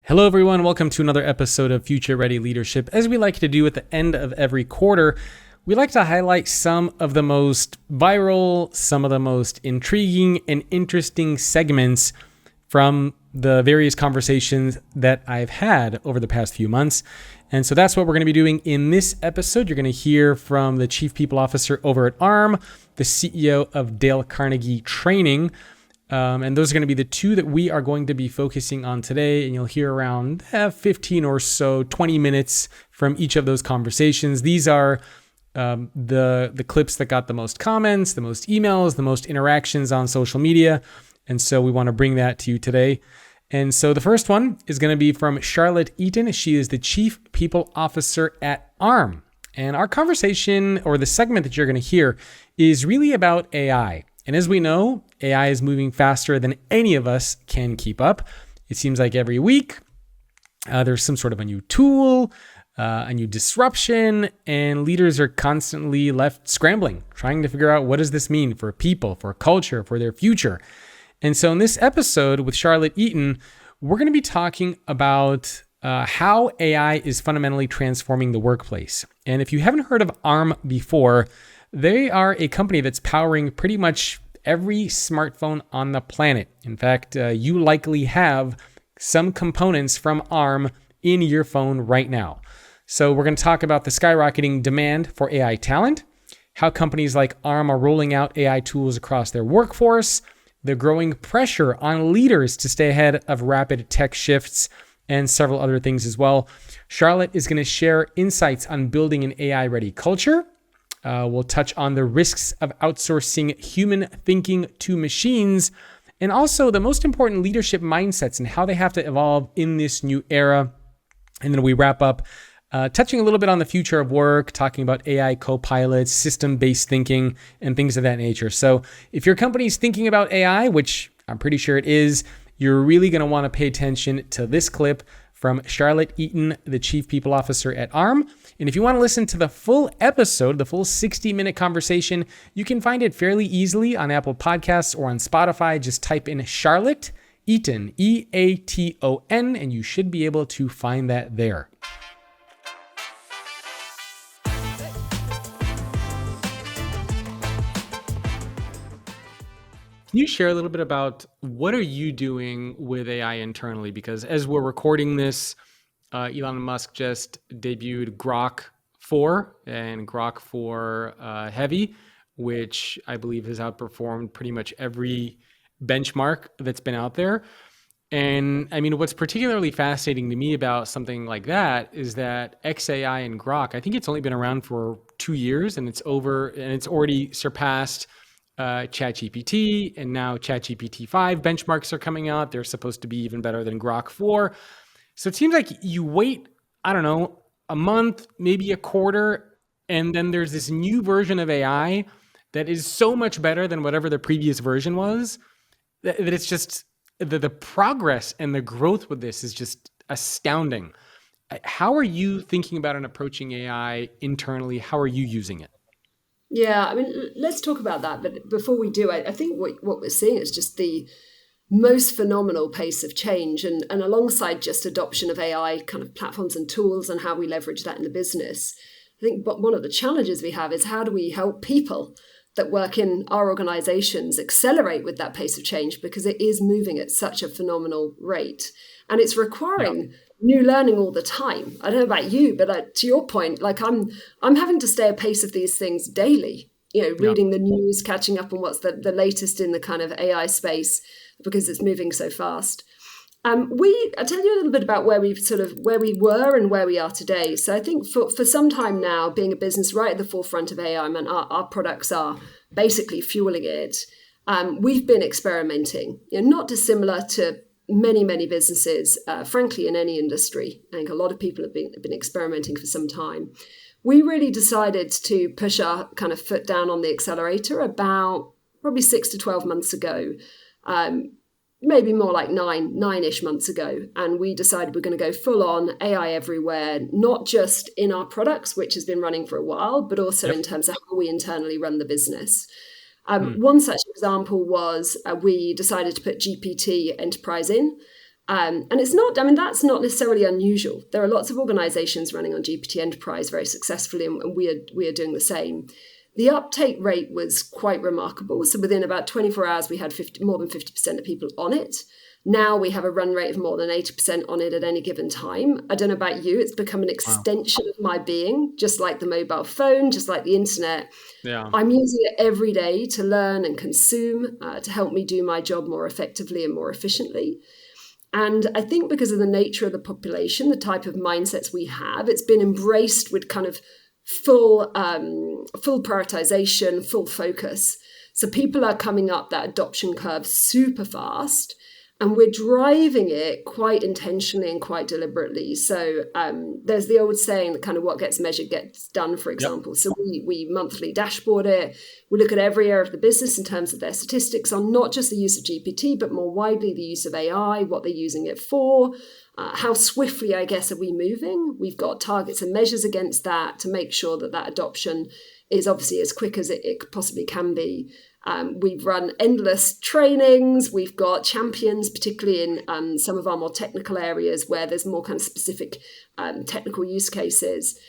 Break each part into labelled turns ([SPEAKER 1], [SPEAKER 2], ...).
[SPEAKER 1] Hello, everyone. Welcome to another episode of Future Ready Leadership. As we like to do at the end of every quarter, we like to highlight some of the most viral, some of the most intriguing and interesting segments from the various conversations that I've had over the past few months. And so that's what we're going to be doing in this episode. You're going to hear from the Chief People Officer over at ARM, the CEO of Dale Carnegie Training. And those are going to be the two that we are going to be focusing on today. And you'll hear around 15 or so, 20 minutes from each of those conversations. These are the clips that got the most comments, the most emails, the most interactions on social media. And so we want to bring that to you today. And so the first one is going to be from Charlotte Eaton. She is the Chief People Officer at ARM. And our conversation, or the segment that you're going to hear, is really about AI. And as we know, AI is moving faster than any of us can keep up. It seems like every week there's some sort of a new tool, a new disruption, and leaders are constantly left scrambling, trying to figure out what does this mean for people, for culture, for their future. And so in this episode with Charlotte Eaton, we're going to be talking about how AI is fundamentally transforming the workplace. And if you haven't heard of ARM before, they are a company that's powering pretty much every smartphone on the planet. In fact, you likely have some components from ARM in your phone right now. So we're going to talk about the skyrocketing demand for AI talent, how companies like ARM are rolling out AI tools across their workforce, the growing pressure on leaders to stay ahead of rapid tech shifts, and several other things as well. Charlotte is going to share insights on building an AI-ready culture. We'll touch on the risks of outsourcing human thinking to machines, and also the most important leadership mindsets and how they have to evolve in this new era. And then we wrap up touching a little bit on the future of work, talking about AI co-pilots, system-based thinking, and things of that nature. So if your company's thinking about AI, which I'm pretty sure it is, you're really going to want to pay attention to this clip from Charlotte Eaton, the Chief People Officer at ARM. And if you want to listen to the full episode, the full 60-minute conversation, you can find it fairly easily on Apple Podcasts or on Spotify. Just type in Charlotte Eaton, E-A-T-O-N, and you should be able to find that there. Can you share a little bit about what are you doing with AI internally? Because as we're recording this, Elon Musk just debuted Grok 4 and Grok 4 Heavy, which I believe has outperformed pretty much every benchmark that's been out there. And I mean, what's particularly fascinating to me about something like that is that XAI and Grok, I think it's only been around for 2 years and it's already surpassed ChatGPT, and now ChatGPT 5 benchmarks are coming out. They're supposed to be even better than Grok 4. So it seems like you wait, I don't know, a month, maybe a quarter, and then there's this new version of AI that is so much better than whatever the previous version was, that it's just, the progress and the growth with this is just astounding. How are you thinking about and approaching AI internally? How are you using it?
[SPEAKER 2] Yeah, I mean, let's talk about that. But before we do, I think what we're seeing is just the most phenomenal pace of change. And alongside just adoption of AI kind of platforms and tools and how we leverage that in the business, I think one of the challenges we have is how do we help people that work in our organizations accelerate with that pace of change, because it is moving at such a phenomenal rate. And it's requiring new learning all the time. I don't know about you, but to your point, like I'm having to stay apace of these things daily, reading the news, catching up on what's the latest in the kind of AI space, because it's moving so fast. I'll tell you a little bit about where we were and where we are today. So I think for some time now, being a business right at the forefront of AI, our products are basically fueling it. We've been experimenting, not dissimilar to many businesses, frankly, in any industry. I think a lot of people have been experimenting for some time. We really decided to push our kind of foot down on the accelerator about probably 6 to 12 months ago, maybe more like nine-ish months ago. And we decided we're going to go full on AI everywhere, not just in our products, which has been running for a while, but also in terms of how we internally run the business. One such example was we decided to put GPT Enterprise in. And it's not, I mean, that's not necessarily unusual. There are lots of organizations running on GPT Enterprise very successfully, and we are doing the same. The uptake rate was quite remarkable. So within about 24 hours, we had more than 50% of people on it. Now we have a run rate of more than 80% on it at any given time. I don't know about you, it's become an extension of my being, just like the mobile phone, just like the internet.
[SPEAKER 1] Yeah.
[SPEAKER 2] I'm using it every day to learn and consume, to help me do my job more effectively and more efficiently. And I think because of the nature of the population, the type of mindsets we have, it's been embraced with kind of full prioritization, full focus. So people are coming up that adoption curve super fast, and we're driving it quite intentionally and quite deliberately. So there's the old saying that kind of what gets measured gets done, for example. Yep. So we monthly dashboard it. We look at every area of the business in terms of their statistics on not just the use of GPT, but more widely the use of AI, what they're using it for, how swiftly, I guess, are we moving? We've got targets and measures against that to make sure that that adoption is obviously as quick as it possibly can be. We've run endless trainings. We've got champions, particularly in some of our more technical areas where there's more kind of specific technical use cases.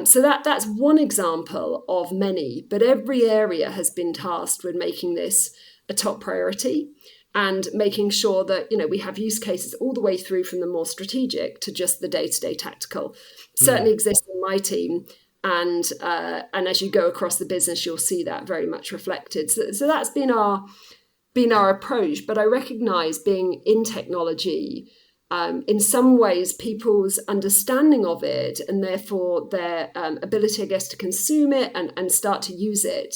[SPEAKER 2] So that's one example of many, but every area has been tasked with making this a top priority and making sure that, you know, we have use cases all the way through from the more strategic to just the day-to-day tactical. Certainly exists in my team. And as you go across the business, you'll see that very much reflected. So that's been our approach. But I recognize, being in technology, in some ways, people's understanding of it and therefore their ability, I guess, to consume it and start to use it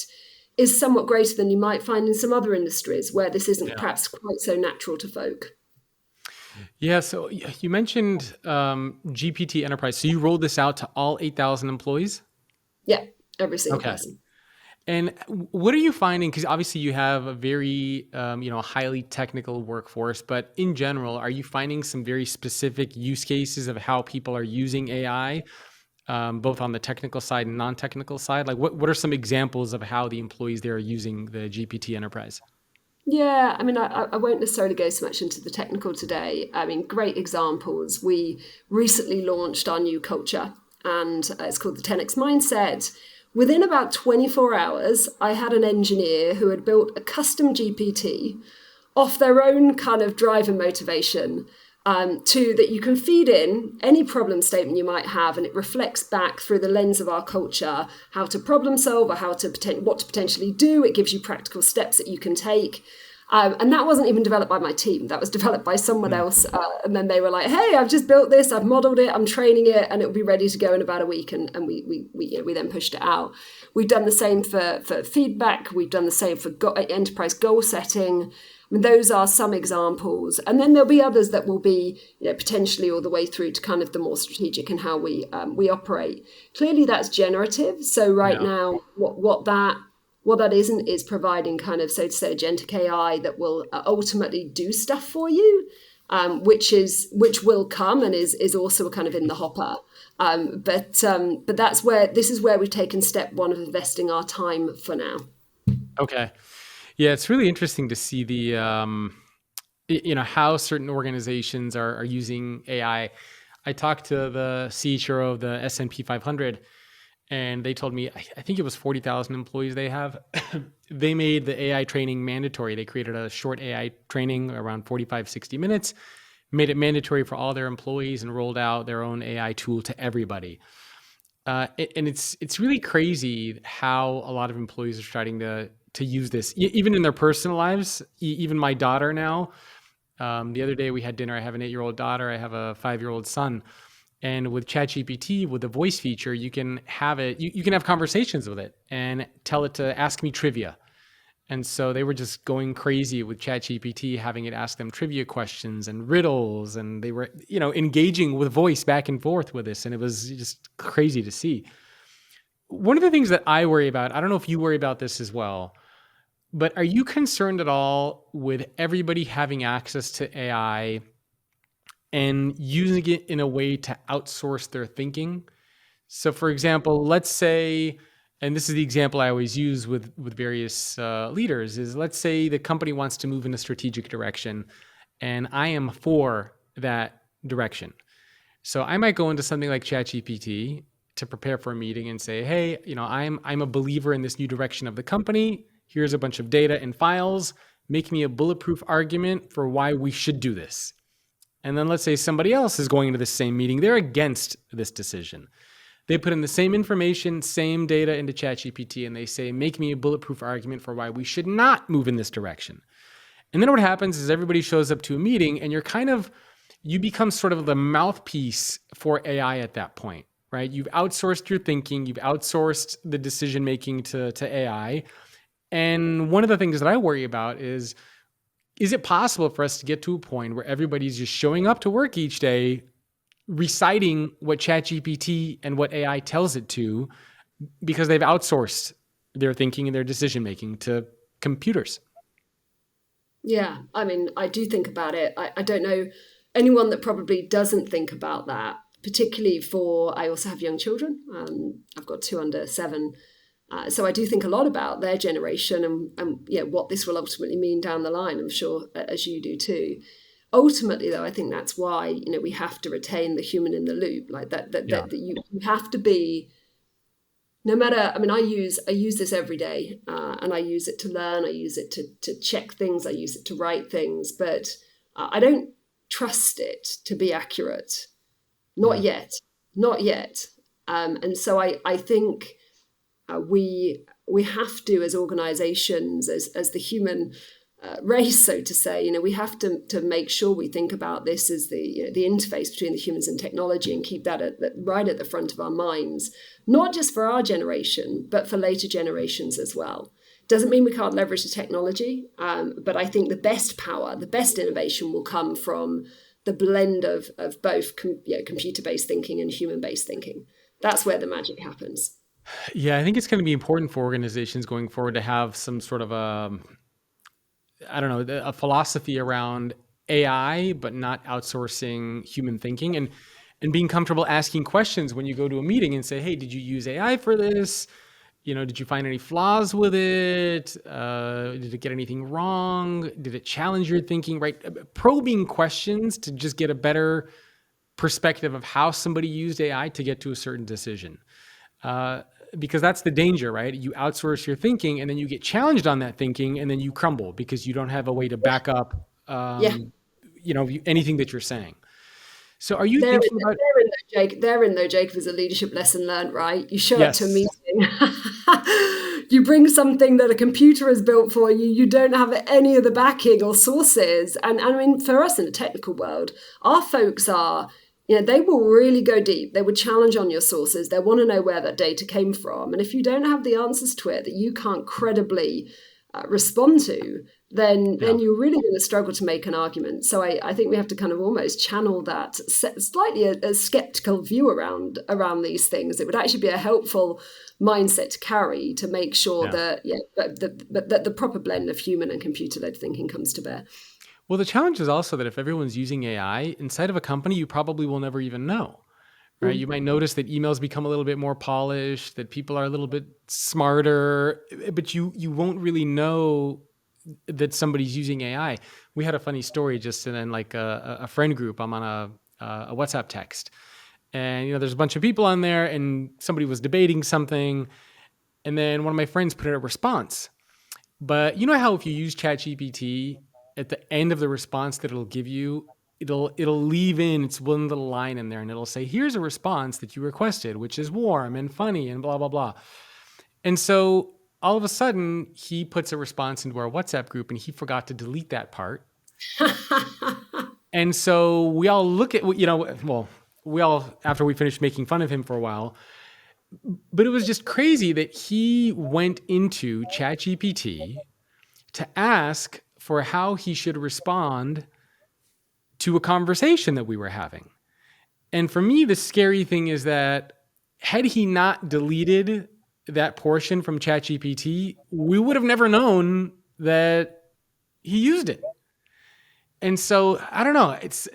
[SPEAKER 2] is somewhat greater than you might find in some other industries where this isn't perhaps quite so natural to folk.
[SPEAKER 1] Yeah, so you mentioned GPT Enterprise. So you rolled this out to all 8,000 employees?
[SPEAKER 2] Yeah, every single person.
[SPEAKER 1] And what are you finding? Because obviously you have a very highly technical workforce, but in general, are you finding some very specific use cases of how people are using AI, both on the technical side and non-technical side? Like what are some examples of how the employees there are using the GPT Enterprise?
[SPEAKER 2] Yeah, I mean, I won't necessarily go so much into the technical today. I mean, great examples. We recently launched our new culture, and it's called the 10X Mindset. Within about 24 hours, I had an engineer who had built a custom GPT off their own kind of drive and motivation, that you can feed in any problem statement you might have, and it reflects back through the lens of our culture how to problem solve or what to potentially do. It gives you practical steps that you can take. And that wasn't even developed by my team. That was developed by someone else. And then they were like, hey, I've just built this, I've modeled it, I'm training it, and it'll be ready to go in about a week. And we then pushed it out. We've done the same for feedback. We've done the same for enterprise goal setting. I mean, those are some examples. And then there'll be others that will be, potentially all the way through to kind of the more strategic and how we operate. Clearly, that's generative. So now, what that isn't is providing kind of, so to say, agentic AI that will ultimately do stuff for you, which will come and is also kind of in the hopper. But this is where we've taken step one of investing our time for now.
[SPEAKER 1] Okay. Yeah, it's really interesting to see the, how certain organizations are using AI. I talked to the CHRO of the S&P 500, and they told me, I think it was 40,000 employees they have. They made the AI training mandatory. They created a short AI training around 45, 60 minutes, made it mandatory for all their employees, and rolled out their own AI tool to everybody. And it's really crazy how a lot of employees are starting to use this, even in their personal lives. Even my daughter now, the other day we had dinner. I have an 8-year-old daughter. I have a 5-year-old son. And with ChatGPT, with the voice feature, you can have it, you can have conversations with it and tell it to ask me trivia. And so they were just going crazy with ChatGPT, having it ask them trivia questions and riddles. And they were, engaging with voice back and forth with this. And it was just crazy to see. One of the things that I worry about, I don't know if you worry about this as well, but are you concerned at all with everybody having access to AI and using it in a way to outsource their thinking? So for example, let's say, and this is the example I always use with various leaders, is let's say the company wants to move in a strategic direction, and I am for that direction. So I might go into something like ChatGPT to prepare for a meeting and say, hey, I'm a believer in this new direction of the company. Here's a bunch of data and files. Make me a bulletproof argument for why we should do this. And then let's say somebody else is going into the same meeting. They're against this decision. They put in the same information, same data into ChatGPT, and they say, make me a bulletproof argument for why we should not move in this direction. And then what happens is everybody shows up to a meeting and you become sort of the mouthpiece for AI at that point, right? You've outsourced your thinking, you've outsourced the decision-making to AI. And one of the things that I worry about is it possible for us to get to a point where everybody's just showing up to work each day, reciting what ChatGPT and what AI tells it to, because they've outsourced their thinking and their decision-making to computers?
[SPEAKER 2] Yeah, I mean, I do think about it. I don't know anyone that probably doesn't think about that, particularly I also have young children. I've got 2 under 7. So I do think a lot about their generation and what this will ultimately mean down the line, I'm sure, as you do too. Ultimately, though, I think that's why, we have to retain the human in the loop, like that you have to be, no matter, I mean, I use this every day, and I use it to learn, I use it to check things, I use it to write things, but I don't trust it to be accurate. Not yet. And so I think we have to, as organizations, as the human race, so to say, we have to make sure we think about this as the interface between the humans and technology, and keep that right at the front of our minds, not just for our generation, but for later generations as well. Doesn't mean we can't leverage the technology, but I think the best power, the best innovation will come from the blend of both computer-based thinking and human-based thinking. That's where the magic happens.
[SPEAKER 1] Yeah, I think it's going to be important for organizations going forward to have some sort of a philosophy around AI, but not outsourcing human thinking, and being comfortable asking questions when you go to a meeting and say, hey, did you use AI for this? Did you find any flaws with it? Did it get anything wrong? Did it challenge your thinking, right? Probing questions to just get a better perspective of how somebody used AI to get to a certain decision. Because that's the danger, right? You outsource your thinking and then you get challenged on that thinking and then you crumble because you don't have a way to back up, anything that you're saying. So are you thinking about...
[SPEAKER 2] Therein though, Jacob, is a leadership lesson learned, right? You show up to a meeting, you bring something that a computer has built for you, you don't have any of the backing or sources. And I mean, for us in the technical world, our folks are... they will really go deep. They would challenge on your sources. They want to know where that data came from. And if you don't have the answers to it that you can't credibly respond to, then you're really going to struggle to make an argument. So I think we have to kind of almost channel that slightly a skeptical view around these things. It would actually be a helpful mindset to carry to make sure that the proper blend of human and computer-led thinking comes to bear.
[SPEAKER 1] Well, the challenge is also that if everyone's using AI inside of a company, you probably will never even know, right? Mm-hmm. You might notice that emails become a little bit more polished, that people are a little bit smarter, but you won't really know that somebody's using AI. We had a funny story just in like a friend group. I'm on a WhatsApp text, and there's a bunch of people on there, and somebody was debating something, and then one of my friends put in a response. But you know how if you use ChatGPT, at the end of the response that it'll give you, it'll leave in its one little line in there, and it'll say, here's a response that you requested, which is warm and funny and blah, blah, blah. And so all of a sudden he puts a response into our WhatsApp group and he forgot to delete that part. And so we all look at, we all, after we finished making fun of him for a while, but it was just crazy that he went into ChatGPT to ask for how he should respond to a conversation that we were having. And for me, the scary thing is that had he not deleted that portion from ChatGPT, we would have never known that he used it. And so, I don't know, it's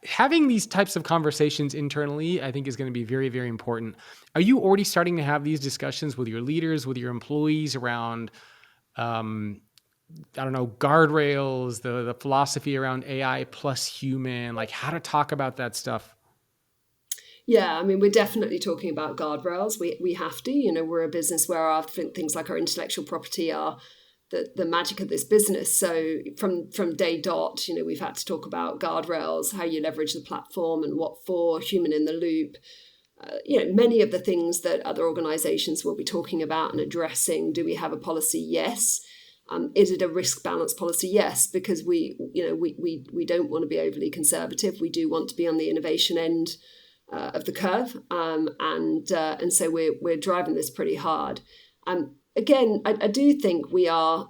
[SPEAKER 1] having these types of conversations internally, I think is going to be very, very important. Are you already starting to have these discussions with your leaders, with your employees around I don't know, guardrails, the philosophy around AI plus human, like how to talk about that stuff?
[SPEAKER 2] Yeah, I mean, we're definitely talking about guardrails. We have to, we're a business where our things like our intellectual property are the magic of this business. So from day dot, we've had to talk about guardrails, how you leverage the platform and what for, human in the loop. Many of the things that other organizations will be talking about and addressing. Do we have a policy? Yes. Is it a risk balance policy? Yes, because we don't want to be overly conservative. We do want to be on the innovation end of the curve, and so we're driving this pretty hard. Again, I do think we are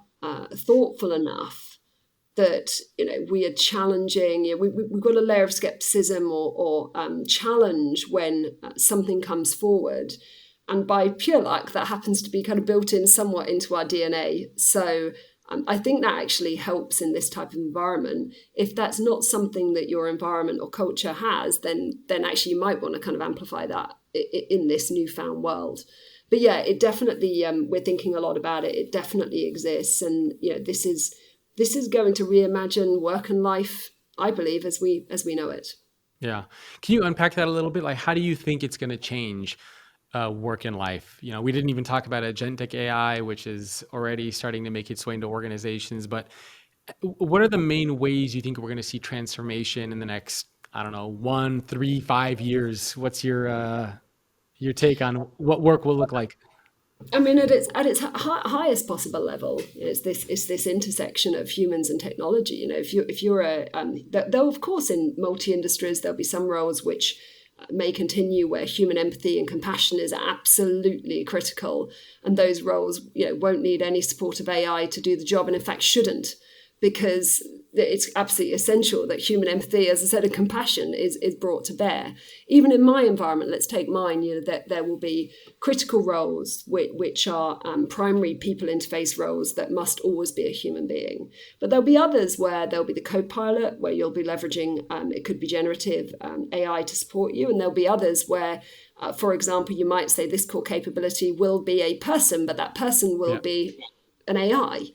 [SPEAKER 2] thoughtful enough that we are challenging. We've got a layer of skepticism or challenge when something comes forward, and by pure luck, that happens to be kind of built in somewhat into our DNA. So I think that actually helps in this type of environment. If that's not something that your environment or culture has, then actually you might want to kind of amplify that in this newfound world. But yeah, it definitely, we're thinking a lot about it. It definitely exists. And this is going to reimagine work and life, I believe, as we know it.
[SPEAKER 1] Yeah. Can you unpack that a little bit? Like, how do you think it's going to change work and life? We didn't even talk about agentic AI, which is already starting to make its way into organizations. But what are the main ways you think we're going to see transformation in the next, I don't know, 1, 3, 5 years? What's your take on what work will look like?
[SPEAKER 2] I mean, at its highest possible level, it's this intersection of humans and technology. If you're though of course in multi industries there'll be some roles which may continue where human empathy and compassion is absolutely critical, and those roles won't need any support of AI to do the job, and in fact shouldn't, because it's absolutely essential that human empathy, as I said, and compassion is brought to bear. Even in my environment, let's take mine, that there will be critical roles which are primary people interface roles that must always be a human being. But there'll be others where there'll be the co-pilot, where you'll be leveraging, it could be generative AI to support you. And there'll be others where, for example, you might say this core capability will be a person, but that person will be an AI.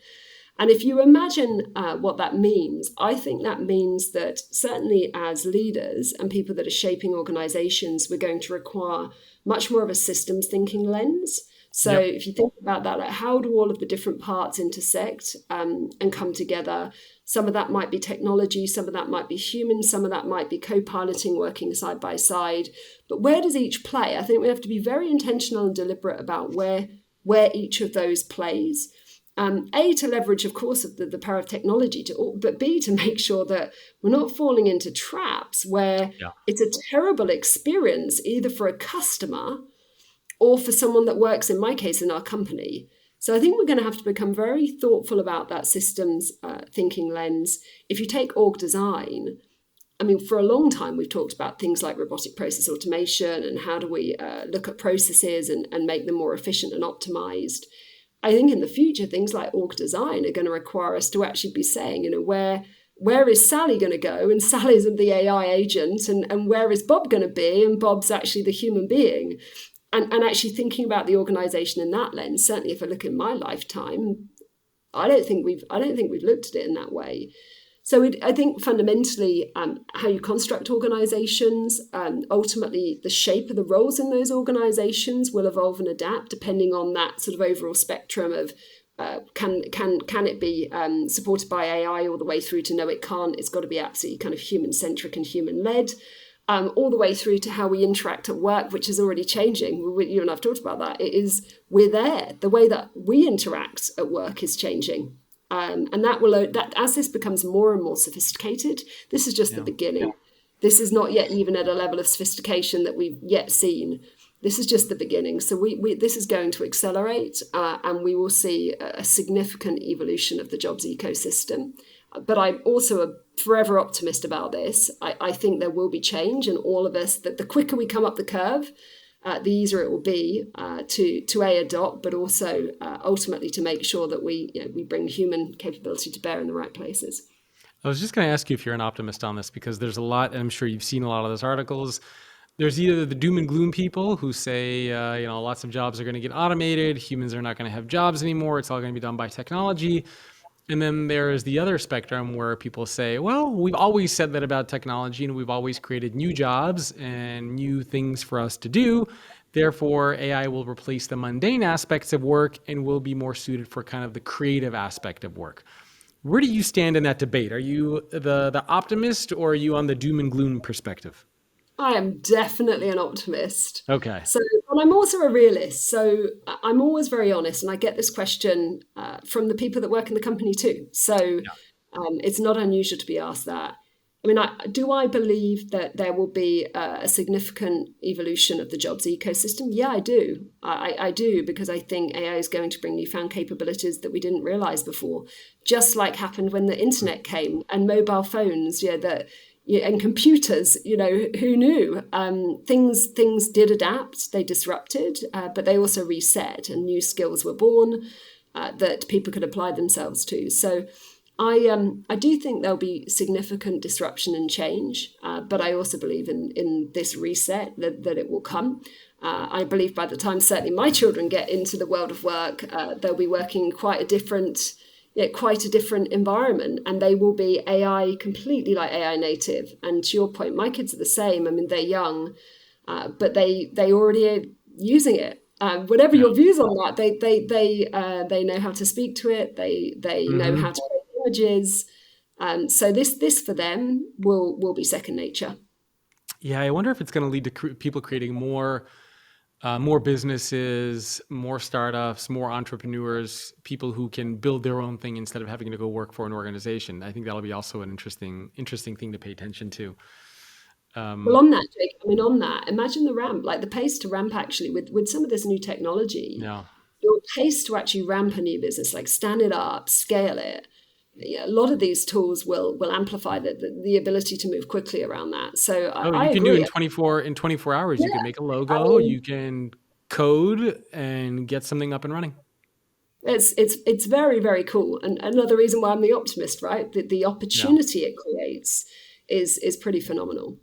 [SPEAKER 2] And if you imagine what that means, I think that means that certainly as leaders and people that are shaping organizations, we're going to require much more of a systems thinking lens. So if you think about that, like how do all of the different parts intersect and come together? Some of that might be technology, some of that might be human, some of that might be co-piloting, working side by side. But where does each play? I think we have to be very intentional and deliberate about where each of those plays. A, to leverage, of course, the power of technology, but B, to make sure that we're not falling into traps where it's a terrible experience either for a customer or for someone that works, in my case, in our company. So I think we're going to have to become very thoughtful about that systems thinking lens. If you take org design, I mean, for a long time, we've talked about things like robotic process automation and how do we look at processes and make them more efficient and optimized. I think in the future, things like org design are going to require us to actually be saying, where is Sally going to go? And Sally's the AI agent, and where is Bob going to be? And Bob's actually the human being. And actually thinking about the organization in that lens, certainly if I look in my lifetime, I don't think we've looked at it in that way. So I think fundamentally how you construct organizations, ultimately the shape of the roles in those organizations will evolve and adapt depending on that sort of overall spectrum of can it be supported by AI all the way through to no, it can't. It's got to be absolutely kind of human-centric and human-led, all the way through to how we interact at work, which is already changing. You and I've talked about that. We're there. The way that we interact at work is changing. And that as this becomes more and more sophisticated, this is just the beginning. This is not yet even at a level of sophistication that we've yet seen. This is just the beginning. So this is going to accelerate, and we will see a significant evolution of the jobs ecosystem. But I'm also a forever optimist about this. I think there will be change, and all of us, that the quicker we come up the curve, the easier it will be to adopt, but also ultimately to make sure that we bring human capability to bear in the right places.
[SPEAKER 1] I was just going to ask you if you're an optimist on this, because there's a lot, and I'm sure you've seen a lot of those articles. There's either the doom and gloom people who say, lots of jobs are going to get automated, humans are not going to have jobs anymore, it's all going to be done by technology. And then there is the other spectrum where people say, well, we've always said that about technology and we've always created new jobs and new things for us to do. Therefore, AI will replace the mundane aspects of work and will be more suited for kind of the creative aspect of work. Where do you stand in that debate? Are you the optimist or are you on the doom and gloom perspective?
[SPEAKER 2] I am definitely an optimist.
[SPEAKER 1] Okay.
[SPEAKER 2] So, and I'm also a realist. So I'm always very honest, and I get this question from the people that work in the company too. So it's not unusual to be asked that. I mean, do I believe that there will be a significant evolution of the jobs ecosystem? Yeah, I do. I do, because I think AI is going to bring newfound capabilities that we didn't realize before, just like happened when the internet came and mobile phones, and computers, who knew? Things did adapt, they disrupted, but they also reset, and new skills were born that people could apply themselves to. So I do think there'll be significant disruption and change, but I also believe in this reset that it will come. I believe by the time certainly my children get into the world of work, they'll be working in quite a different environment, and they will be completely like AI native. And to your point, my kids are the same. I mean, they're young, but they already are using it. Whatever
[SPEAKER 1] Yeah.
[SPEAKER 2] your views on that, they know how to speak to it. They know
[SPEAKER 1] Hmm.
[SPEAKER 2] how to create images. So this for them will be second nature.
[SPEAKER 1] Yeah, I wonder if it's going to lead to people creating more businesses, more startups, more entrepreneurs, people who can build their own thing instead of having to go work for an organization. I think that'll be also an interesting thing to pay attention to.
[SPEAKER 2] Well,
[SPEAKER 1] Um,
[SPEAKER 2] on that, Jake, on that, imagine the ramp, like the pace to ramp actually with some of this new technology,
[SPEAKER 1] yeah.
[SPEAKER 2] your pace to actually ramp a new business, like stand it up, scale it. Yeah, a lot of these tools will amplify the ability to move quickly around that. So
[SPEAKER 1] Oh,
[SPEAKER 2] I
[SPEAKER 1] you can do
[SPEAKER 2] agree.
[SPEAKER 1] in 24 hours. You can
[SPEAKER 2] Yeah,
[SPEAKER 1] make a
[SPEAKER 2] I
[SPEAKER 1] logo.
[SPEAKER 2] mean,
[SPEAKER 1] You can code and get something up and running.
[SPEAKER 2] it's very very cool, and another reason why I'm the optimist, right? The
[SPEAKER 1] Yeah.
[SPEAKER 2] opportunity it creates is pretty phenomenal.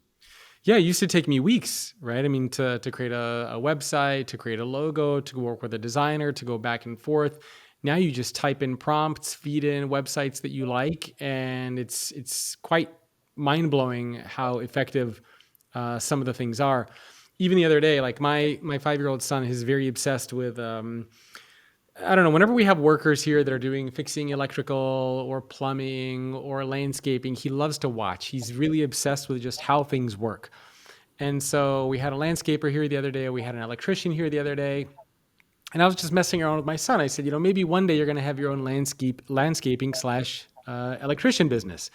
[SPEAKER 1] Yeah, it used to take me weeks, right? I mean, to create a website, to create a logo, to work with a designer, to go back and forth. Now you just type in prompts, feed in websites that you like, and it's quite mind blowing how effective some of the things are. Even the other day, like my 5-year-old son is very obsessed with I don't know, whenever we have workers here that are doing fixing electrical or plumbing or landscaping, he loves to watch. He's really obsessed with just how things work. And so we had a landscaper here the other day, we had an electrician here the other day, and I was just messing around with my son. I said, maybe one day you're going to have your own landscaping slash electrician business.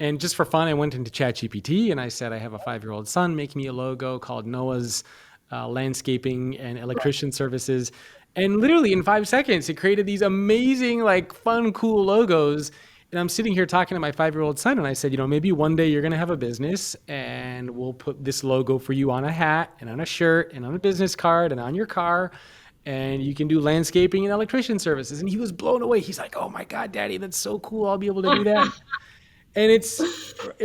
[SPEAKER 1] And just for fun, I went into ChatGPT and I said, I have a 5-year-old son, make me a logo called Noah's Landscaping and Electrician Services. And literally in 5 seconds, it created these amazing, like fun, cool logos. And I'm sitting here talking to my 5-year-old son, and I said, maybe one day you're going to have a business, and we'll put this logo for you on a hat and on a shirt and on a business card and on your car, and you can do landscaping and electrician services. And he was blown away. He's like, "Oh my God, Daddy, that's so cool! I'll be able to do that." And it's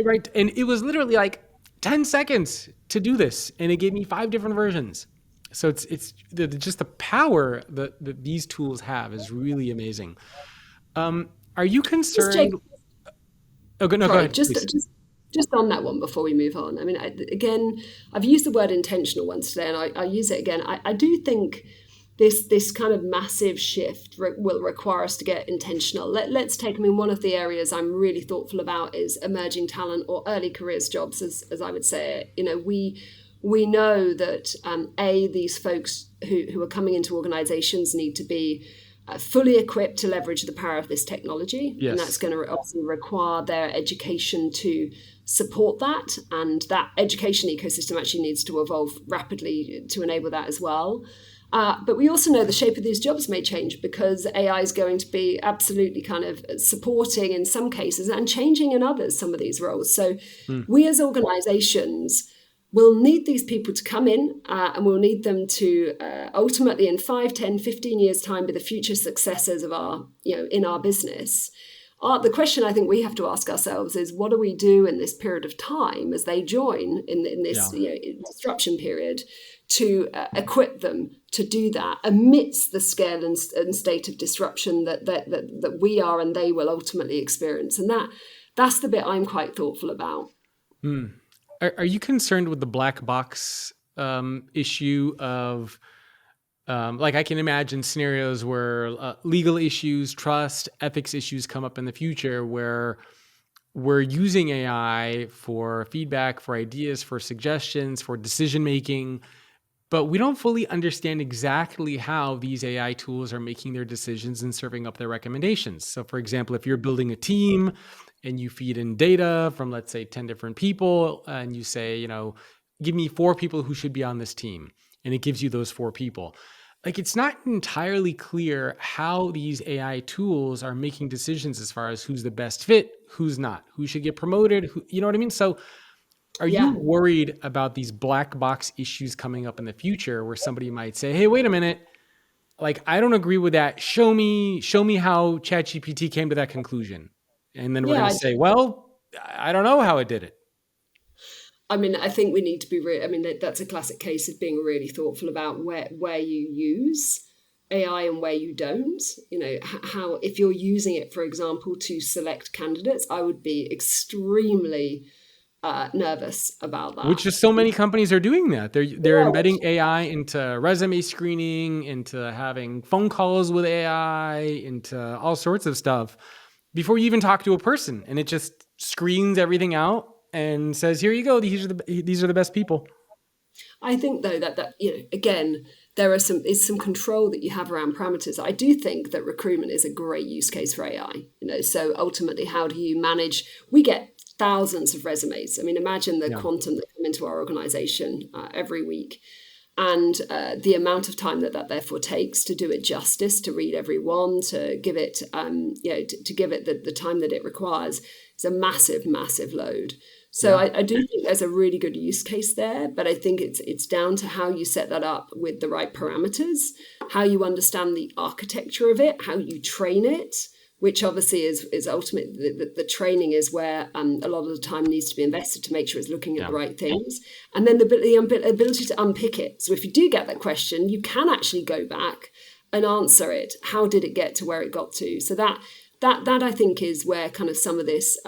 [SPEAKER 1] right. And it was literally like 10 seconds to do this. And it gave me 5 different versions. So just the power that these tools have is really amazing. Are you
[SPEAKER 2] Just Jake,
[SPEAKER 1] concerned? Oh, no, go
[SPEAKER 2] sorry,
[SPEAKER 1] ahead,
[SPEAKER 2] just
[SPEAKER 1] please.
[SPEAKER 2] just just on that one before we move on. I mean, again, I've used the word intentional once today, and I use it again. I do think this kind of massive shift will require us to get intentional. Let's take. I mean, one of the areas I'm really thoughtful about is emerging talent or early careers jobs, as I would say it. We know that these folks who are coming into organizations need to be fully equipped to leverage the power of this technology. And that's
[SPEAKER 1] Yes.
[SPEAKER 2] going to obviously require their education to support that. And that education ecosystem actually needs to evolve rapidly to enable that as well. But we also know the shape of these jobs may change because AI is going to be absolutely kind of supporting in some cases and changing in others, some of these roles. So
[SPEAKER 1] Hmm.
[SPEAKER 2] we as organizations we'll need these people to come in and we'll need them to ultimately in 5, 10, 15 years time be the future successors of in our business. The question I think we have to ask ourselves is what do we do in this period of time as they join in this
[SPEAKER 1] Yeah.
[SPEAKER 2] disruption period to equip them to do that amidst the scale and state of disruption that we are and they will ultimately experience. And that's the bit I'm quite thoughtful about.
[SPEAKER 1] Are you concerned with the black box issue of like I can imagine scenarios where legal issues, trust, ethics issues come up in the future where we're using AI for feedback, for ideas, for suggestions, for decision making, but we don't fully understand exactly how these AI tools are making their decisions and serving up their recommendations. So for example, if you're building a team and you feed in data from, let's say, 10 different people, and you say, give me 4 people who should be on this team, and it gives you those 4 people. Like, it's not entirely clear how these AI tools are making decisions as far as who's the best fit, who's not, who should get promoted, you know what I mean? So are you worried about these black box issues coming up in the future where somebody might say, hey, wait a minute, like, I don't agree with that. Show me how ChatGPT came to that conclusion. And then we're going to say, well, I don't know how it did it.
[SPEAKER 2] I mean, I think we need to be that's a classic case of being really thoughtful about where you use AI and where you don't. How, if you're using it, for example, to select candidates, I would be extremely nervous about that.
[SPEAKER 1] Which is so many companies are doing that. They're embedding AI into resume screening, into having phone calls with AI, into all sorts of stuff before you even talk to a person, and it just screens everything out and says, here you go, these are the best people.
[SPEAKER 2] I think though that again, there is some control that you have around parameters. I do think that recruitment is a great use case for AI. So ultimately, how do you manage? We get thousands of resumes. I mean, imagine the quantum that come into our organization every week, and the amount of time that therefore takes to do it justice, to read every one, to give it, to give it the time that it requires. It's a massive, massive load. So I do think there's a really good use case there, but I think it's down to how you set that up with the right parameters, how you understand the architecture of it, how you train it, which obviously is ultimately the training is where a lot of the time needs to be invested to make sure it's looking at the right things. And then the ability to unpick it. So if you do get that question, you can actually go back and answer it. How did it get to where it got to? So that I think is where kind of some of this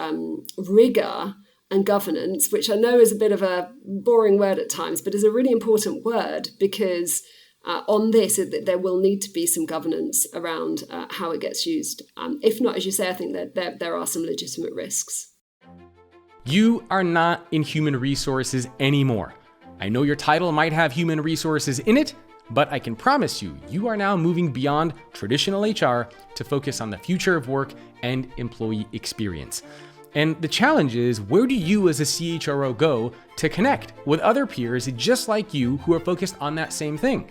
[SPEAKER 2] rigor and governance, which I know is a bit of a boring word at times, but is a really important word because on this, there will need to be some governance around how it gets used. If not, as you say, I think that there are some legitimate risks.
[SPEAKER 1] You are not in human resources anymore. I know your title might have human resources in it, but I can promise you, you are now moving beyond traditional HR to focus on the future of work and employee experience. And the challenge is, where do you as a CHRO go to connect with other peers just like you who are focused on that same thing?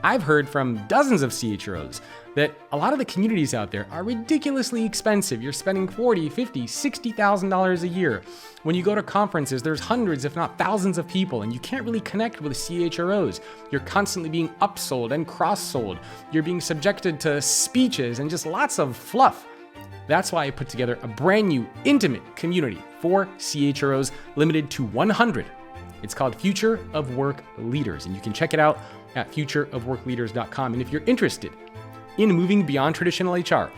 [SPEAKER 1] I've heard from dozens of CHROs that a lot of the communities out there are ridiculously expensive. You're spending $40,000, $50,000, $60,000 a year. When you go to conferences, there's hundreds, if not thousands of people, and you can't really connect with CHROs. You're constantly being upsold and cross-sold. You're being subjected to speeches and just lots of fluff. That's why I put together a brand new, intimate community for CHROs limited to 100. It's called Future of Work Leaders, and you can check it out at futureofworkleaders.com. And if you're interested in moving beyond traditional HR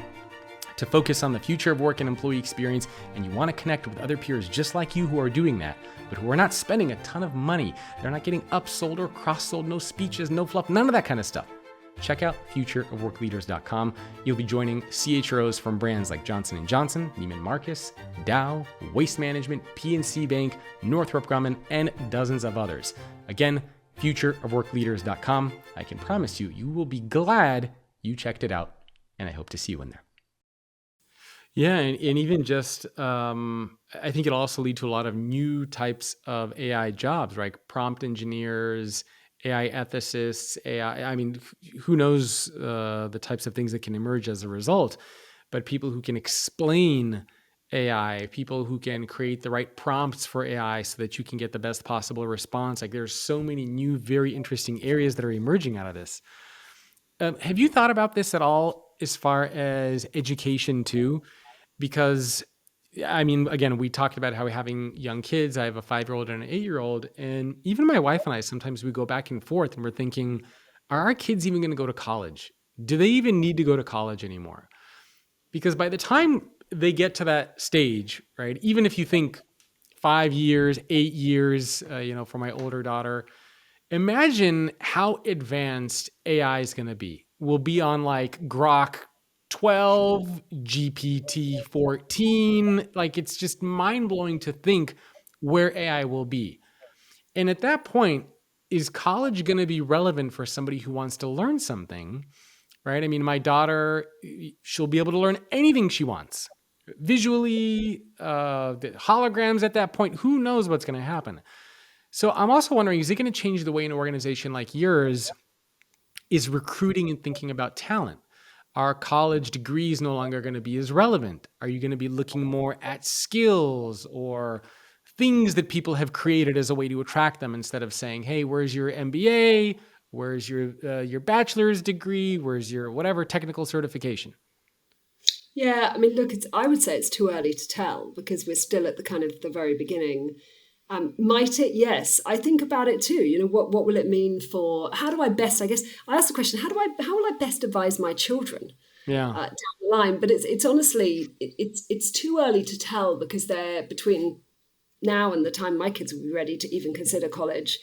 [SPEAKER 1] to focus on the future of work and employee experience, and you want to connect with other peers just like you who are doing that, but who are not spending a ton of money, they're not getting upsold or cross-sold, no speeches, no fluff, none of that kind of stuff, check out futureofworkleaders.com. You'll be joining CHROs from brands like Johnson & Johnson, Neiman Marcus, Dow, Waste Management, PNC Bank, Northrop Grumman, and dozens of others. Again, futureofworkleaders.com. I can promise you, you will be glad you checked it out, and I hope to see you in there. Yeah, and even just, I think it'll also lead to a lot of new types of AI jobs, right? Prompt engineers, AI ethicists, I mean, who knows the types of things that can emerge as a result, but people who can explain AI, people who can create the right prompts for AI so that you can get the best possible response. Like, there's so many new, very interesting areas that are emerging out of this. Have you thought about this at all as far as education too? Because I mean, again, we talked about how we're having young kids. I have a 5-year-old and an 8-year-old. And even my wife and I, sometimes we go back and forth and we're thinking, are our kids even going to go to college? Do they even need to go to college anymore? Because by the time they get to that stage, right, even if you think 5 years, 8 years, for my older daughter, imagine how advanced AI is going to be. We'll be on like Grok 12, GPT 14. Like, it's just mind blowing to think where AI will be. And at that point, is college going to be relevant for somebody who wants to learn something? Right? I mean, my daughter, she'll be able to learn anything she wants visually, the holograms at that point. Who knows what's going to happen? So I'm also wondering, is it going to change the way an organization like yours is recruiting and thinking about talent? Are college degrees no longer going to be as relevant? Are you going to be looking more at skills or things that people have created as a way to attract them, instead of saying, hey, where's your MBA? Where's your bachelor's degree? Where's your whatever technical certification?
[SPEAKER 2] Yeah, I mean, look, I would say it's too early to tell because we're still at the kind of the very beginning. Might it? Yes, I think about it too. What will it mean for? How do I best? I guess I asked the question: How will I best advise my children
[SPEAKER 1] Yeah.
[SPEAKER 2] down the line? But it's honestly it's too early to tell because they're between now and the time my kids will be ready to even consider college.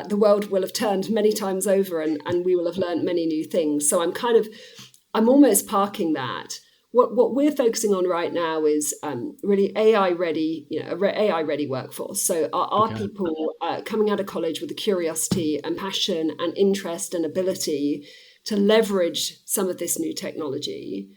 [SPEAKER 2] The world will have turned many times over, and we will have learned many new things. So I'm almost parking that. What we're focusing on right now is really AI ready, AI ready workforce. So are
[SPEAKER 1] Okay.
[SPEAKER 2] people coming out of college with a curiosity and passion and interest and ability to leverage some of this new technology?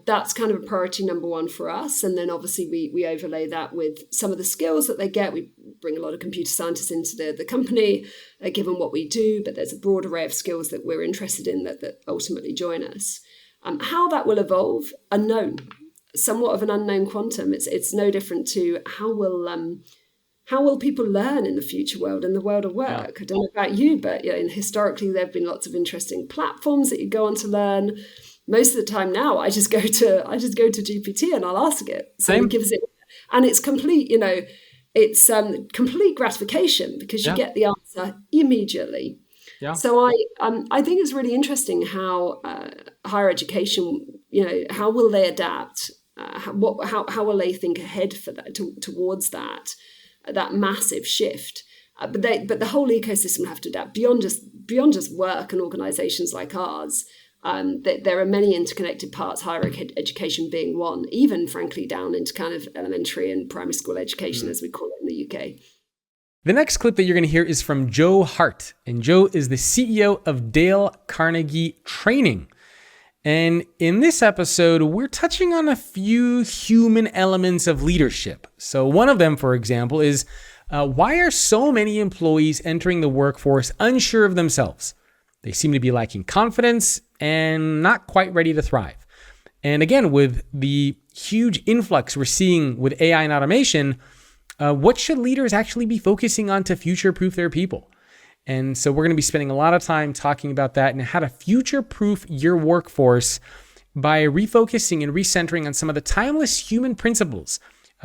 [SPEAKER 2] That's kind of a priority number one for us. And then obviously we overlay that with some of the skills that they get. We bring a lot of computer scientists into the company, given what we do, but there's a broad array of skills that we're interested in that ultimately join us. How that will evolve, unknown, somewhat of an unknown quantum. It's no different to how will people learn in the future world, in the world of work?
[SPEAKER 1] Yeah.
[SPEAKER 2] I don't know about you, but historically there have been lots of interesting platforms that you go on to learn. Most of the time now, I just go to GPT and I'll ask it. So
[SPEAKER 1] Same.
[SPEAKER 2] it gives it, and it's complete. It's complete gratification because you get the answer immediately.
[SPEAKER 1] Yeah.
[SPEAKER 2] So I think it's really interesting how higher education, how will they adapt? How will they think ahead for that towards that massive shift? But the whole ecosystem will have to adapt beyond just work and organisations like ours. There are many interconnected parts, higher education being one, even frankly down into kind of elementary and primary school education, as we call it in the UK.
[SPEAKER 1] The next clip that you're going to hear is from Joe Hart. And Joe is the CEO of Dale Carnegie Training. And in this episode, we're touching on a few human elements of leadership. So one of them, for example, is why are so many employees entering the workforce unsure of themselves? They seem to be lacking confidence and not quite ready to thrive. And again, with the huge influx we're seeing with AI and automation, what should leaders actually be focusing on to future-proof their people? And so we're going to be spending a lot of time talking about that and how to future-proof your workforce by refocusing and recentering on some of the timeless human principles,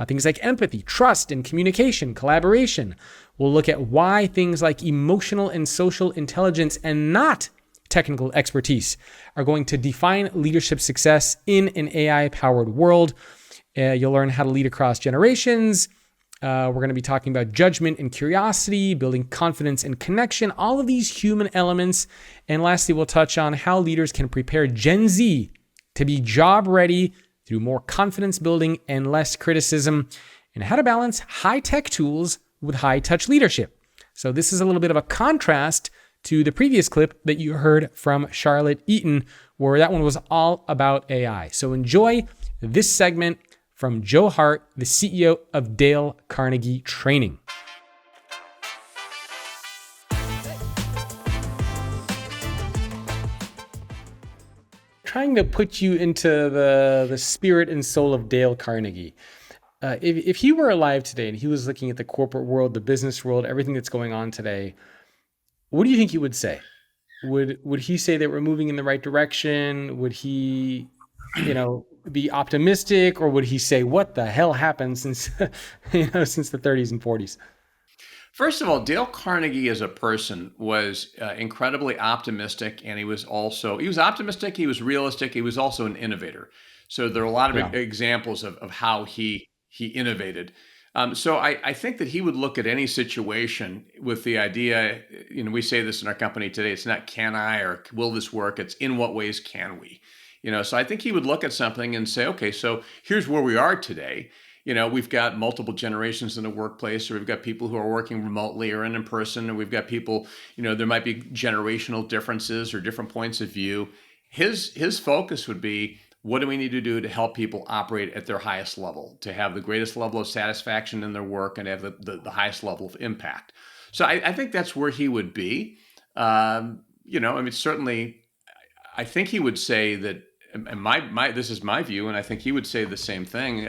[SPEAKER 1] things like empathy, trust, and communication, collaboration. We'll look at why things like emotional and social intelligence and not technical expertise are going to define leadership success in an AI-powered world. You'll learn how to lead across generations. We're going to be talking about judgment and curiosity, building confidence and connection, all of these human elements. And lastly, we'll touch on how leaders can prepare Gen Z to be job ready through more confidence building and less criticism, and how to balance high-tech tools with high-touch leadership. So this is a little bit of a contrast to the previous clip that you heard from Charlotte Eaton, where that one was all about AI. So enjoy this segment from Joe Hart, the CEO of Dale Carnegie Training. Trying to put you into the spirit and soul of Dale Carnegie. If he were alive today and he was looking at the corporate world, the business world, everything that's going on today, what do you think he would say? Would he say that we're moving in the right direction? Would he, be optimistic, or would he say, what the hell happened since, since the 30s and 40s?
[SPEAKER 3] First of all, Dale Carnegie as a person was incredibly optimistic, and he was optimistic, he was realistic, he was also an innovator. So there are a lot of
[SPEAKER 1] Yeah.
[SPEAKER 3] examples of how he innovated. So I think that he would look at any situation with the idea, we say this in our company today, it's not can I or will this work, it's in what ways can we? So I think he would look at something and say, okay, so here's where we are today. We've got multiple generations in the workplace, or we've got people who are working remotely or in person, or we've got people, there might be generational differences or different points of view. His focus would be, what do we need to do to help people operate at their highest level, to have the greatest level of satisfaction in their work and have the highest level of impact? So I think that's where he would be. Certainly, I think he would say that, and this is my view, and I think he would say the same thing.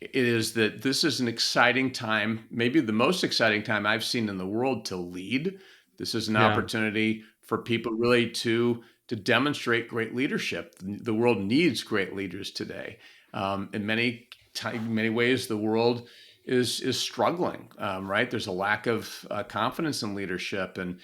[SPEAKER 3] It is that this is an exciting time, maybe the most exciting time I've seen in the world to lead. This is an opportunity for people really to demonstrate great leadership. The world needs great leaders today. In many ways, the world is struggling, right? There's a lack of confidence in leadership, and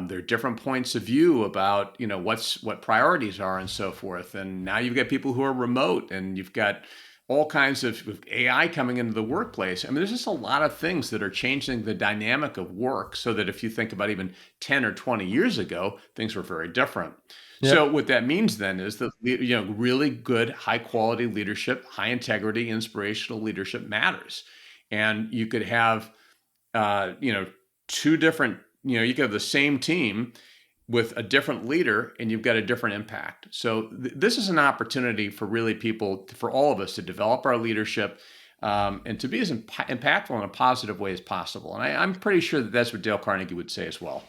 [SPEAKER 3] there are different points of view about what priorities are and so forth. And now you've got people who are remote, and you've got all kinds of AI coming into the workplace. There's just a lot of things that are changing the dynamic of work, so that if you think about even 10 or 20 years ago, things were very different. Yep. So what that means then is that, really good, high quality leadership, high integrity, inspirational leadership matters. And you could have, two different, you could have the same team with a different leader, and you've got a different impact. So this is an opportunity for really for all of us to develop our leadership and to be as impactful in a positive way as possible. And I'm pretty sure that that's what Dale Carnegie would say as well.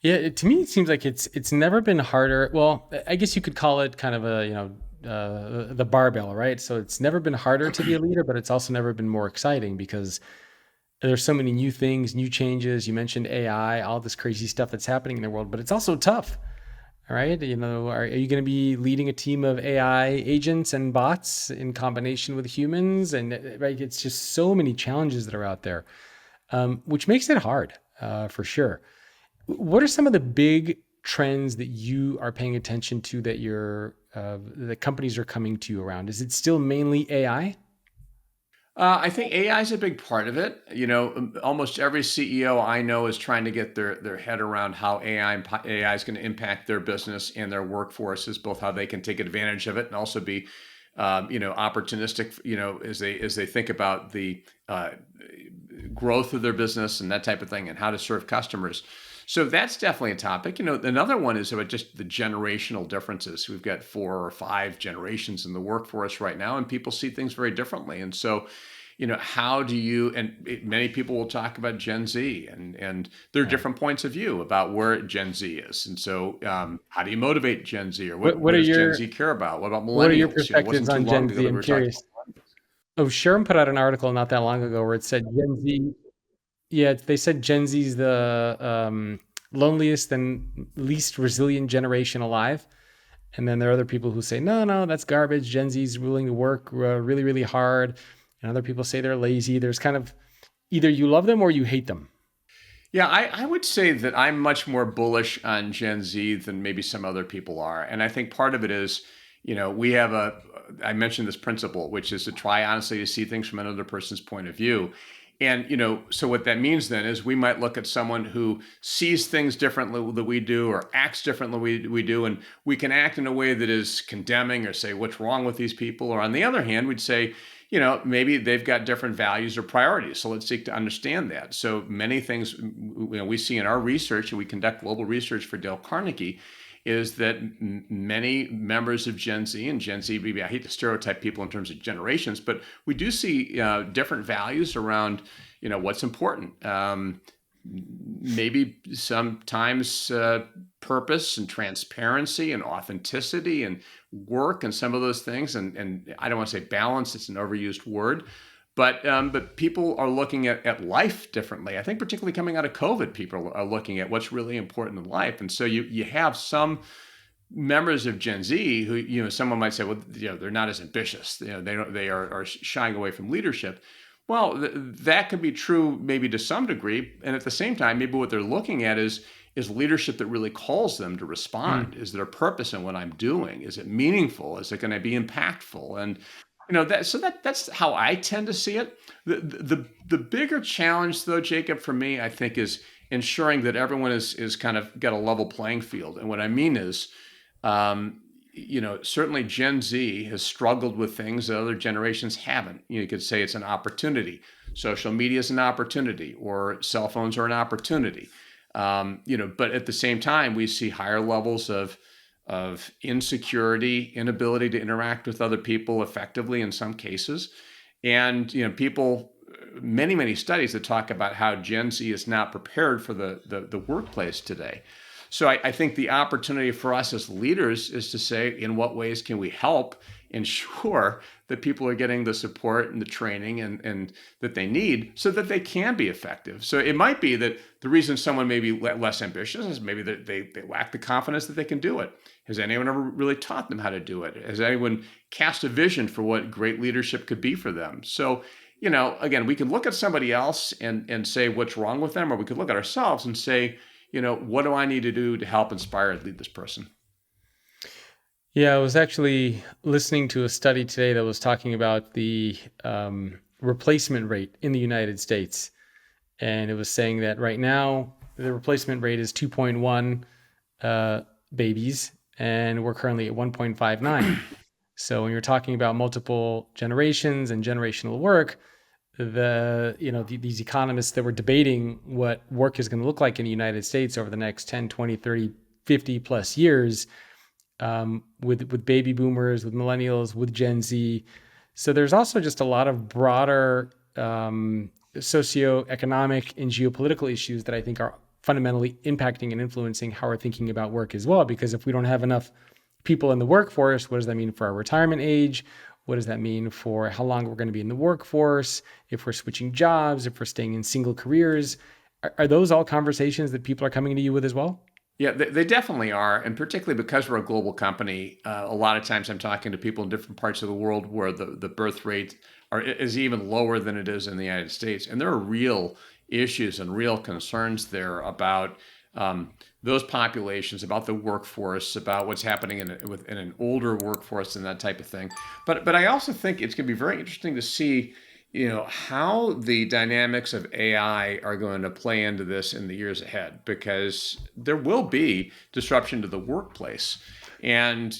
[SPEAKER 1] Yeah, to me, it seems like it's never been harder. Well, I guess you could call it kind of the barbell, right? So it's never been harder to be a leader, but it's also never been more exciting, because there's so many new things, new changes. You mentioned AI, all this crazy stuff that's happening in the world, but it's also tough. All right. Are you going to be leading a team of AI agents and bots in combination with humans? And right, it's just so many challenges that are out there, which makes it hard for sure. What are some of the big trends that you are paying attention to that the companies are coming to you around? Is it still mainly AI?
[SPEAKER 3] I think AI is a big part of it. Almost every CEO I know is trying to get their head around how AI is going to impact their business and their workforces, both how they can take advantage of it and also be, opportunistic, as they think about the growth of their business and that type of thing, and how to serve customers. So that's definitely a topic. Another one is about just the generational differences. We've got 4 or 5 generations in the workforce right now, and people see things very differently. And so, how do you, many people will talk about Gen Z, and there are different points of view about where Gen Z is. And so, how do you motivate Gen Z, or what does Gen Z care about? What about millennials?
[SPEAKER 1] What are your perspectives on Gen Z? I'm curious. Sherm put out an article not that long ago where it said Gen Z. Yeah, they said Gen Z is the loneliest and least resilient generation alive. And then there are other people who say, no, that's garbage. Gen Z is willing to work really, really hard. And other people say they're lazy. There's kind of either you love them or you hate them.
[SPEAKER 3] Yeah, I would say that I'm much more bullish on Gen Z than maybe some other people are. And I think part of it is, I mentioned this principle, which is to try honestly to see things from another person's point of view. And, so what that means then is we might look at someone who sees things differently than we do, or acts differently than we do, and we can act in a way that is condemning or say, what's wrong with these people? Or on the other hand, we'd say, maybe they've got different values or priorities. So let's seek to understand that. So many things we see in our research, and we conduct global research for Dale Carnegie, is that many members of Gen Z, and Gen Z, maybe I hate to stereotype people in terms of generations, but we do see different values around, what's important. Maybe sometimes purpose and transparency and authenticity and work and some of those things. And I don't want to say balance, it's an overused word. But people are looking at life differently. I think particularly coming out of COVID, people are looking at what's really important in life. And so you have some members of Gen Z who, someone might say, well, they're not as ambitious. They are shying away from leadership. Well, that could be true maybe to some degree. And at the same time, maybe what they're looking at is leadership that really calls them to respond. Is there a purpose in what I'm doing? Is it meaningful? Is it going to be impactful? And that's how I tend to see it. The bigger challenge, though, Jacob, for me, I think, is ensuring that everyone is kind of got a level playing field. And what I mean is, certainly Gen Z has struggled with things that other generations haven't. You could say it's an opportunity. Social media is an opportunity, or cell phones are an opportunity. But at the same time, we see higher levels of insecurity, inability to interact with other people effectively in some cases. And, many studies that talk about how Gen Z is not prepared for the workplace today. So I think the opportunity for us as leaders is to say, in what ways can we help ensure that people are getting the support and the training and that they need so that they can be effective. So it might be that the reason someone may be less ambitious is maybe that they lack the confidence that they can do it. Has anyone ever really taught them how to do it? Has anyone cast a vision for what great leadership could be for them? So, again, we could look at somebody else and say what's wrong with them, or we could look at ourselves and say, what do I need to do to help inspire and lead this person?
[SPEAKER 1] Yeah, I was actually listening to a study today that was talking about the replacement rate in the United States. And it was saying that right now, the replacement rate is 2.1 babies, and we're currently at 1.59. So when you're talking about multiple generations and generational work, these economists that were debating what work is going to look like in the United States over the next 10, 20, 30, 50 plus years, with baby boomers, with millennials, with Gen Z. So there's also just a lot of broader socioeconomic and geopolitical issues that I think are fundamentally impacting and influencing how we're thinking about work as well. Because if we don't have enough people in the workforce, what does that mean for our retirement age? What does that mean for how long we're going to be in the workforce? If we're switching jobs, if we're staying in single careers, are those all conversations that people are coming to you with as well?
[SPEAKER 3] Yeah, they definitely are. And particularly because we're a global company, a lot of times I'm talking to people in different parts of the world where the birth rate is even lower than it is in the United States. And there are real issues and real concerns there about those populations, about the workforce, about what's happening in an older workforce and that type of thing. But I also think it's going to be very interesting to see how the dynamics of AI are going to play into this in the years ahead, because there will be disruption to the workplace. And,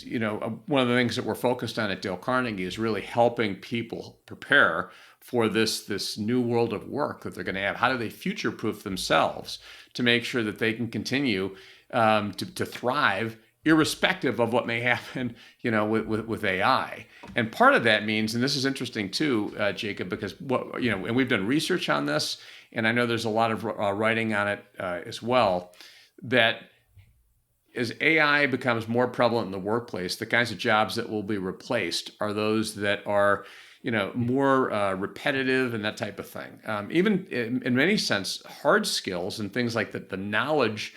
[SPEAKER 3] one of the things that we're focused on at Dale Carnegie is really helping people prepare for this new world of work that they're going to have. How do they future-proof themselves to make sure that they can continue to thrive irrespective of what may happen, with AI. And part of that means, and this is interesting too, Jacob, because and we've done research on this, and I know there's a lot of writing on it as well, that as AI becomes more prevalent in the workplace, the kinds of jobs that will be replaced are those that are more repetitive and that type of thing. Even in many sense, hard skills and things like that, the knowledge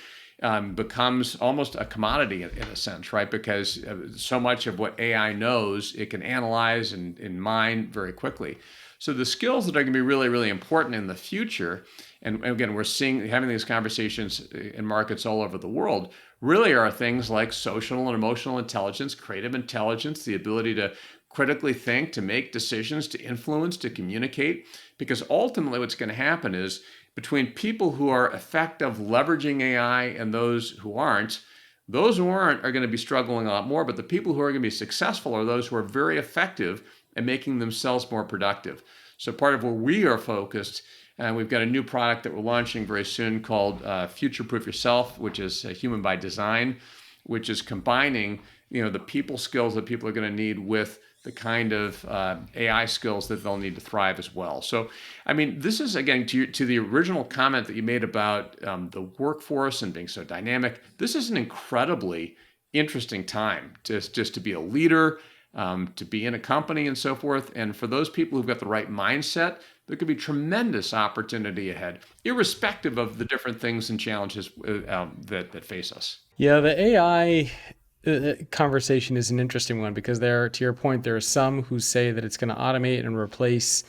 [SPEAKER 3] becomes almost a commodity in a sense, right? Because so much of what AI knows, it can analyze and mine very quickly. So the skills that are going to be really, really important in the future, and again, we're having these conversations in markets all over the world, really are things like social and emotional intelligence, creative intelligence, the ability to critically think, to make decisions, to influence, to communicate. Because ultimately what's going to happen is, between people who are effective leveraging AI and those who aren't are going to be struggling a lot more. But the people who are going to be successful are those who are very effective at making themselves more productive. So part of where we are focused, and we've got a new product that we're launching very soon called Future Proof Yourself, which is Human by Design, which is combining the people skills that people are going to need with the kind of AI skills that they'll need to thrive as well. So, I mean, this is, again, to the original comment that you made about the workforce and being so dynamic. This is an incredibly interesting time just to be a leader, to be in a company and so forth. And for those people who've got the right mindset, there could be tremendous opportunity ahead, irrespective of the different things and challenges that face us.
[SPEAKER 1] Yeah, the AI conversation is an interesting one because to your point, there are some who say that it's going to automate and replace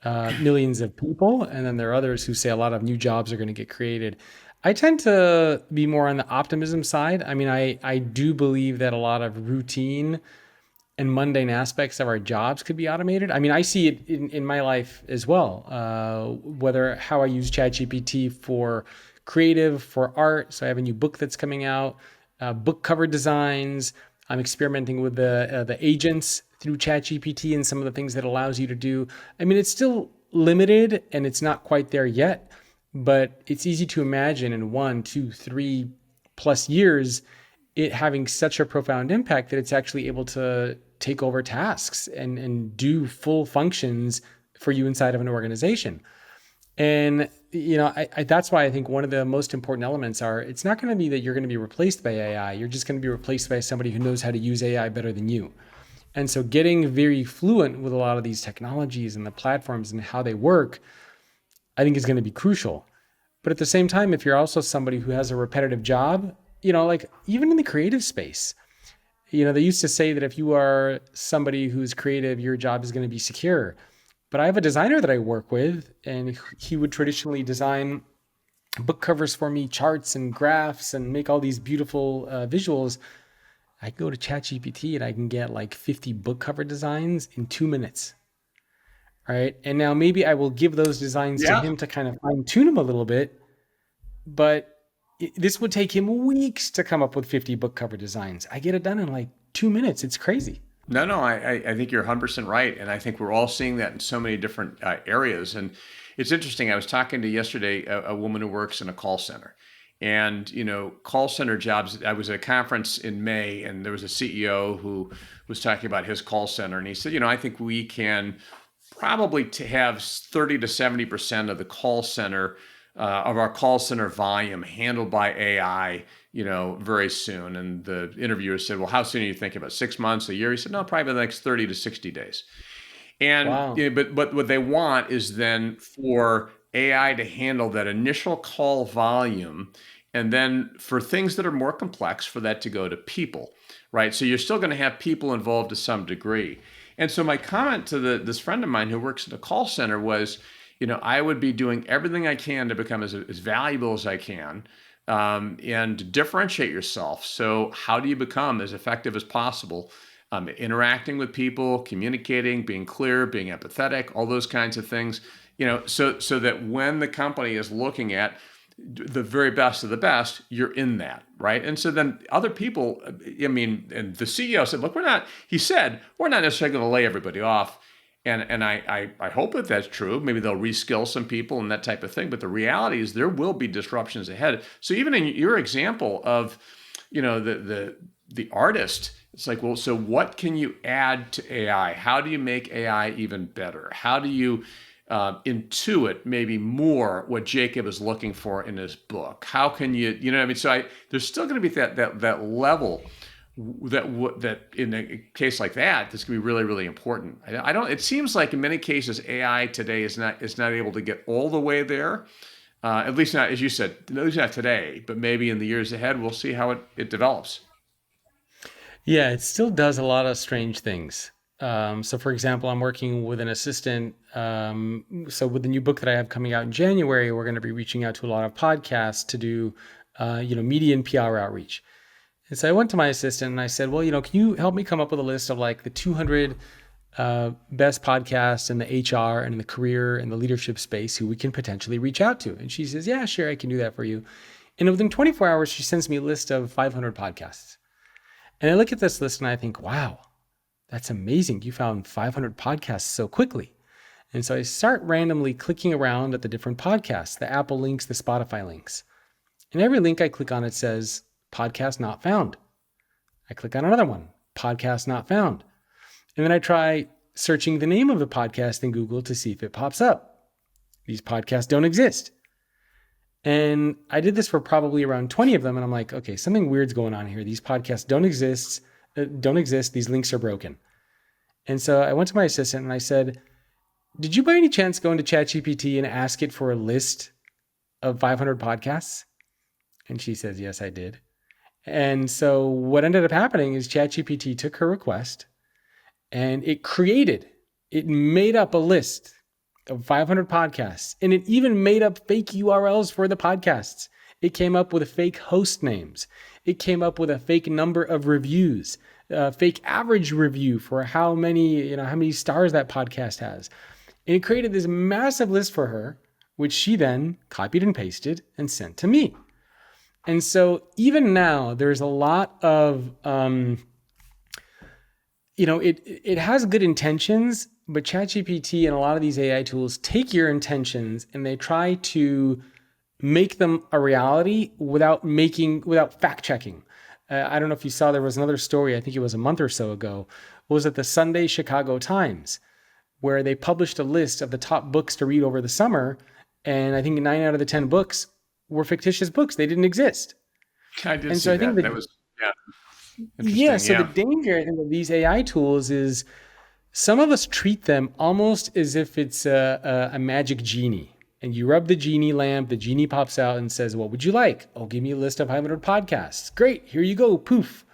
[SPEAKER 1] millions of people, and then there are others who say a lot of new jobs are going to get created. I tend to be more on the optimism side. I mean, I do believe that a lot of routine and mundane aspects of our jobs could be automated. I mean, I see it in my life as well, whether how I use ChatGPT for creative, for art. So I have a new book that's coming out, book cover designs. I'm experimenting with the agents through ChatGPT and some of the things that allows you to do. I mean, it's still limited and it's not quite there yet, but it's easy to imagine in 1, 2, 3+ years, it having such a profound impact that it's actually able to take over tasks and do full functions for you inside of an organization. And, that's why I think one of the most important elements are, it's not going to be that you're going to be replaced by AI. You're just going to be replaced by somebody who knows how to use AI better than you. And so getting very fluent with a lot of these technologies and the platforms and how they work, I think is going to be crucial. But at the same time, if you're also somebody who has a repetitive job, like even in the creative space, they used to say that if you are somebody who's creative, your job is going to be secure. But I have a designer that I work with, and he would traditionally design book covers for me, charts and graphs, and make all these beautiful visuals. I go to ChatGPT and I can get like 50 book cover designs in 2 minutes. Right. And now maybe I will give those designs to him to kind of fine tune them a little bit, but this would take him weeks to come up with 50 book cover designs. I get it done in like 2 minutes. It's crazy.
[SPEAKER 3] No, I think you're 100% right. And I think we're all seeing that in so many different areas. And it's interesting. I was talking to yesterday a woman who works in a call center. And, call center jobs, I was at a conference in May and there was a CEO who was talking about his call center. And he said, I think we can probably to have 30 to 70% of the call center of our call center volume handled by AI, very soon. And the interviewer said, well, how soon are you thinking about 6 months, a year? He said, no, probably the next 30 to 60 days. And,
[SPEAKER 1] Wow.
[SPEAKER 3] but what they want is then for AI to handle that initial call volume. And then for things that are more complex, for that to go to people, right? So you're still going to have people involved to some degree. And so my comment to this friend of mine who works in a call center was, I would be doing everything I can to become as valuable as I can and differentiate yourself. So how do you become as effective as possible? Interacting with people, communicating, being clear, being empathetic, all those kinds of things, so that when the company is looking at the very best of the best, you're in that, right? And so then other people, and the CEO said, look, we're not necessarily going to lay everybody off. And I hope that that's true. Maybe they'll reskill some people and that type of thing. But the reality is there will be disruptions ahead. So even in your example of, the artist, it's like, well, so what can you add to AI? How do you make AI even better? How do you intuit maybe more what Jacob is looking for in his book? How can you, So there's still going to be that level that in a case like that, this can be really, really important. It seems like in many cases, AI today is not able to get all the way there. At least not, as you said, at least not today, but maybe in the years ahead, we'll see how it develops.
[SPEAKER 1] Yeah, it still does a lot of strange things. So for example, I'm working with an assistant. So with the new book that I have coming out in January, we're going to be reaching out to a lot of podcasts to do, media and PR outreach. And so I went to my assistant and I said, well, can you help me come up with a list of like the 200 best podcasts in the HR and in the career and the leadership space who we can potentially reach out to? And she says, yeah, sure, I can do that for you. And within 24 hours, she sends me a list of 500 podcasts. And I look at this list and I think, wow, that's amazing. You found 500 podcasts so quickly. And so I start randomly clicking around at the different podcasts, the Apple links, the Spotify links. And every link I click on, it says, podcast not found. I click on another one, podcast not found. And then I try searching the name of the podcast in Google to see if it pops up. These podcasts don't exist. And I did this for probably around 20 of them. And I'm like, okay, something weird's going on here. These podcasts don't exist. These links are broken. And so I went to my assistant and I said, did you by any chance go into ChatGPT and ask it for a list of 500 podcasts? And she says, yes, I did. And so what ended up happening is ChatGPT took her request and it made up a list of 500 podcasts, and it even made up fake URLs for the podcasts. It came up with fake host names. It came up with a fake number of reviews, a fake average review for how many stars that podcast has. And it created this massive list for her, which she then copied and pasted and sent to me. And so even now, there's a lot of, it has good intentions, but ChatGPT and a lot of these AI tools take your intentions and they try to make them a reality without fact checking. I don't know if you saw, there was another story, I think it was a month or so ago, was at the Sunday Chicago Times, where they published a list of the top books to read over the summer. And I think 9 out of the 10 books were fictitious books. They didn't exist.
[SPEAKER 3] I did
[SPEAKER 1] and
[SPEAKER 3] see
[SPEAKER 1] so I
[SPEAKER 3] that.
[SPEAKER 1] think
[SPEAKER 3] That was,
[SPEAKER 1] the danger, I think, of these AI tools is some of us treat them almost as if it's a magic genie. And you rub the genie lamp, the genie pops out and says, what would you like? Oh, give me a list of 500 podcasts. Great, here you go, poof.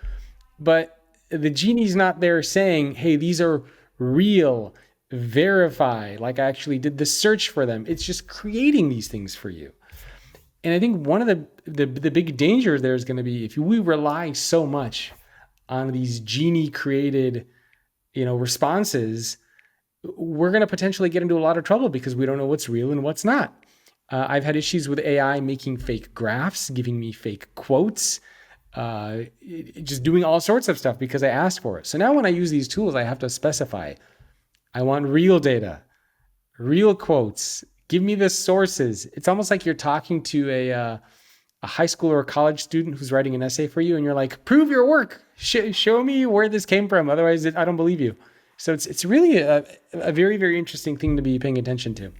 [SPEAKER 1] But the genie's not there saying, hey, these are real, verify, like I actually did the search for them. It's just creating these things for you. And I think one of the big dangers there is going to be, if we rely so much on these genie created, responses, we're going to potentially get into a lot of trouble because we don't know what's real and what's not. I've had issues with AI making fake graphs, giving me fake quotes, just doing all sorts of stuff because I asked for it. So now when I use these tools, I have to specify, I want real data, real quotes, give me the sources. It's almost like you're talking to a high school or a college student who's writing an essay for you, and you're like, prove your work, show me where this came from. Otherwise, I don't believe you. So it's really a very, very interesting thing to be paying attention to.